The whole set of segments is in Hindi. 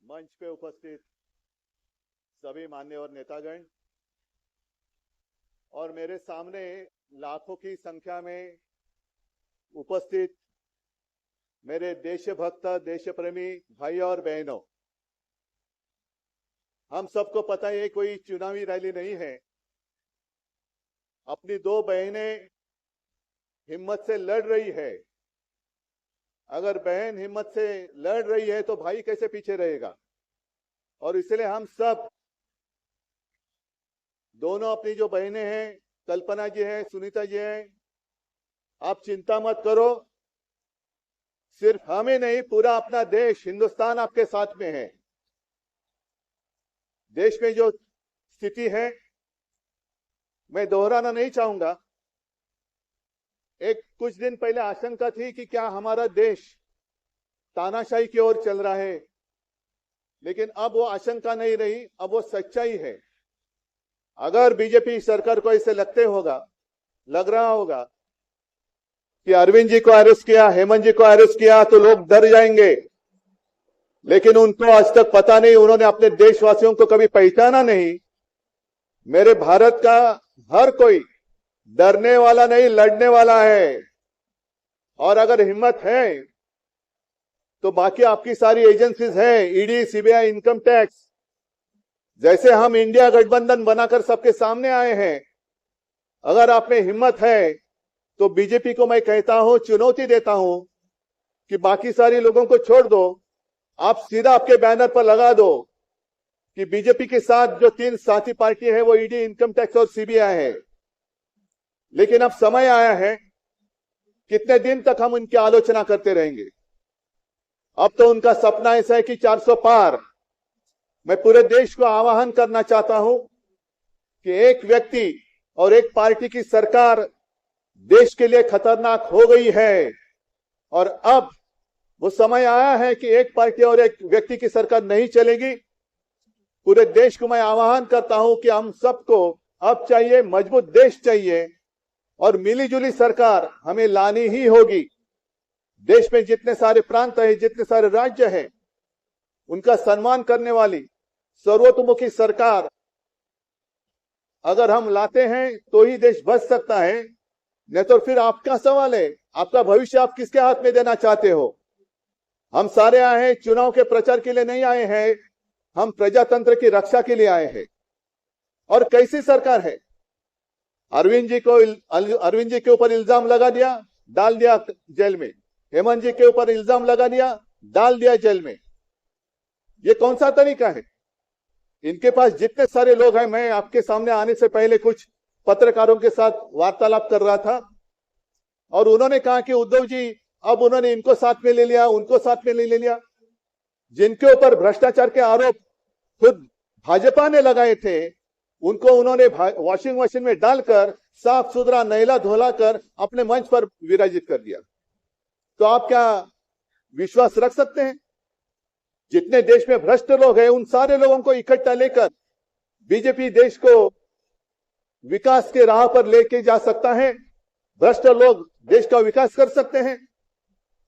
मंच पे उपस्थित सभी मान्यवर नेतागण और मेरे सामने लाखों की संख्या में उपस्थित मेरे देशभक्त देशप्रेमी भाई और बहनों, हम सबको पता है कोई चुनावी रैली नहीं है। अपनी दो बहनें हिम्मत से लड़ रही है। अगर बहन हिम्मत से लड़ रही है तो भाई कैसे पीछे रहेगा। और इसलिए हम सब दोनों अपनी जो बहनें हैं, कल्पना जी है, सुनीता जी है, आप चिंता मत करो। सिर्फ हमें नहीं, पूरा अपना देश हिंदुस्तान आपके साथ में है। देश में जो स्थिति है मैं दोहराना नहीं चाहूंगा। एक कुछ दिन पहले आशंका थी कि क्या हमारा देश तानाशाही की ओर चल रहा है, लेकिन अब वो आशंका नहीं रही, अब वो सच्चाई है। अगर बीजेपी सरकार को ऐसे लग रहा होगा कि अरविंद जी को अरेस्ट किया, हेमंत जी को अरेस्ट किया तो लोग डर जाएंगे, लेकिन उनको आज तक पता नहीं, उन्होंने अपने देशवासियों को कभी पहचाना नहीं। मेरे भारत का हर कोई डरने वाला नहीं, लड़ने वाला है। और अगर हिम्मत है तो बाकी आपकी सारी एजेंसीज हैं, ईडी, सीबीआई, इनकम टैक्स, जैसे हम इंडिया गठबंधन बनाकर सबके सामने आए हैं। अगर आप में हिम्मत है तो बीजेपी को मैं कहता हूं, चुनौती देता हूं कि बाकी सारी लोगों को छोड़ दो, आप सीधा आपके बैनर पर लगा दो कि बीजेपी के साथ जो 3 साथी पार्टी है वो ईडी, इनकम टैक्स और सीबीआई है। लेकिन अब समय आया है, कितने दिन तक हम उनकी आलोचना करते रहेंगे। अब तो उनका सपना ऐसा है कि 400 पार। मैं पूरे देश को आह्वान करना चाहता हूं कि एक व्यक्ति और एक पार्टी की सरकार देश के लिए खतरनाक हो गई है। और अब वो समय आया है कि एक पार्टी और एक व्यक्ति की सरकार नहीं चलेगी। पूरे देश को मैं आह्वान करता हूं कि हम सबको अब चाहिए, मजबूत देश चाहिए और मिलीजुली सरकार हमें लानी ही होगी। देश में जितने सारे प्रांत हैं, जितने सारे राज्य हैं, उनका सम्मान करने वाली सर्वतोमुखी सरकार अगर हम लाते हैं तो ही देश बच सकता है। नहीं तो फिर आपका सवाल है, आपका भविष्य आप किसके हाथ में देना चाहते हो। हम सारे आए हैं चुनाव के प्रचार के लिए नहीं आए हैं, हम प्रजातंत्र की रक्षा के लिए आए हैं। और कैसी सरकार है। अरविंद जी के ऊपर इल्जाम लगा दिया, डाल दिया जेल में। हेमंत जी के ऊपर इल्जाम लगा दिया, डाल दिया जेल में। ये कौन सा तरीका है। इनके पास जितने सारे लोग हैं, मैं आपके सामने आने से पहले कुछ पत्रकारों के साथ वार्तालाप कर रहा था और उन्होंने कहा कि उद्धव जी अब उन्होंने इनको साथ में ले लिया, उनको साथ में ले लिया। जिनके ऊपर भ्रष्टाचार के आरोप खुद भाजपा ने लगाए थे, उनको उन्होंने वॉशिंग मशीन में डालकर साफ सुथरा नैला धोला कर अपने मंच पर विराजित कर दिया। तो आप क्या विश्वास रख सकते हैं। जितने देश में भ्रष्ट लोग हैं, उन सारे लोगों को इकट्ठा लेकर बीजेपी देश को विकास के राह पर लेके जा सकता है। भ्रष्ट लोग देश का विकास कर सकते हैं।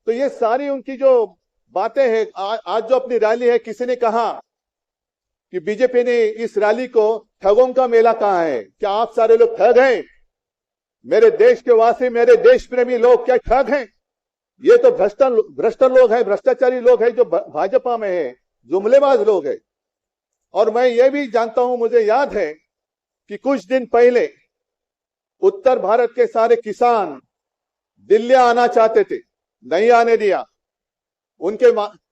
तो ये सारी उनकी जो बातें हैं, आज जो अपनी रैली है, किसी ने कहा कि बीजेपी ने इस रैली को ठगों का मेला कहा है। क्या आप सारे लोग ठग हैं। मेरे देश के वासी, मेरे देश प्रेमी लोग क्या ठग हैं। ये तो भ्रष्ट लोग हैं, भ्रष्टाचारी लोग हैं जो भाजपा में है, जुमलेबाज लोग हैं। और मैं ये भी जानता हूं, मुझे याद है कि कुछ दिन पहले उत्तर भारत के सारे किसान दिल्ली आना चाहते थे, नहीं आने दिया। उनके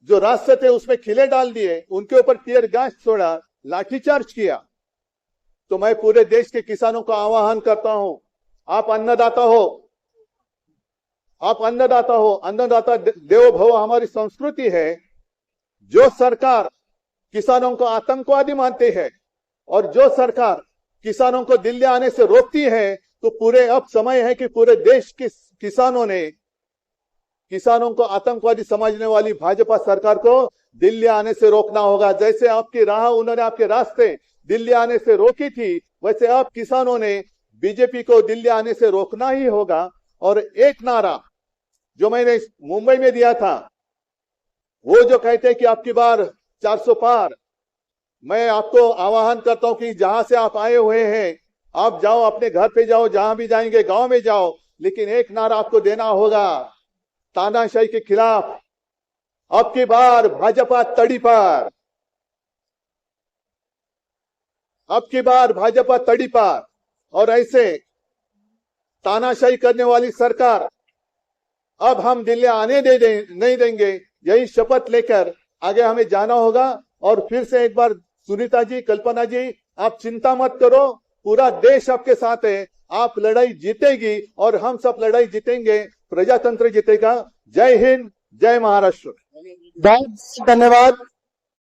जो रास्ते थे उसमें खिले डाल दिए, उनके ऊपर टीयर गैस छोड़ा, लाठीचार्ज किया। तो मैं पूरे देश के किसानों को आह्वान करता हूं, आप अन्नदाता हो, अन्नदाता देवो भव हमारी संस्कृति है। जो सरकार किसानों को आतंकवादी मानती है और जो सरकार किसानों को दिल्ली आने से रोकती है, तो पूरे अब समय है कि पूरे देश के किसानों को आतंकवादी समझने वाली भाजपा सरकार को दिल्ली आने से रोकना होगा। जैसे आपकी राह, उन्होंने आपके रास्ते दिल्ली आने से रोकी थी, वैसे अब किसानों ने बीजेपी को दिल्ली आने से रोकना ही होगा। और एक नारा जो मैंने मुंबई में दिया था, वो जो कहते हैं कि आपकी बार 400 पार। मैं आपको आह्वान करता हूं कि जहां से आप आए हुए हैं, आप जाओ, अपने घर पे जाओ, जहां भी जाएंगे गांव में जाओ, लेकिन एक नारा आपको देना होगा तानाशाही के खिलाफ। अब की बार भाजपा तड़ी पार, अब की बार भाजपा तड़ी पार। और ऐसे तानाशाही करने वाली सरकार अब हम दिल्ली आने नहीं देंगे। यही शपथ लेकर आगे हमें जाना होगा। और फिर से एक बार सुनीता जी, कल्पना जी, आप चिंता मत करो, पूरा देश आपके साथ है। आप लड़ाई जीतेगी और हम सब लड़ाई जीतेंगे, प्रजातंत्र जीतेगा। जय हिंद, जय महाराष्ट्र। बहुत धन्यवाद।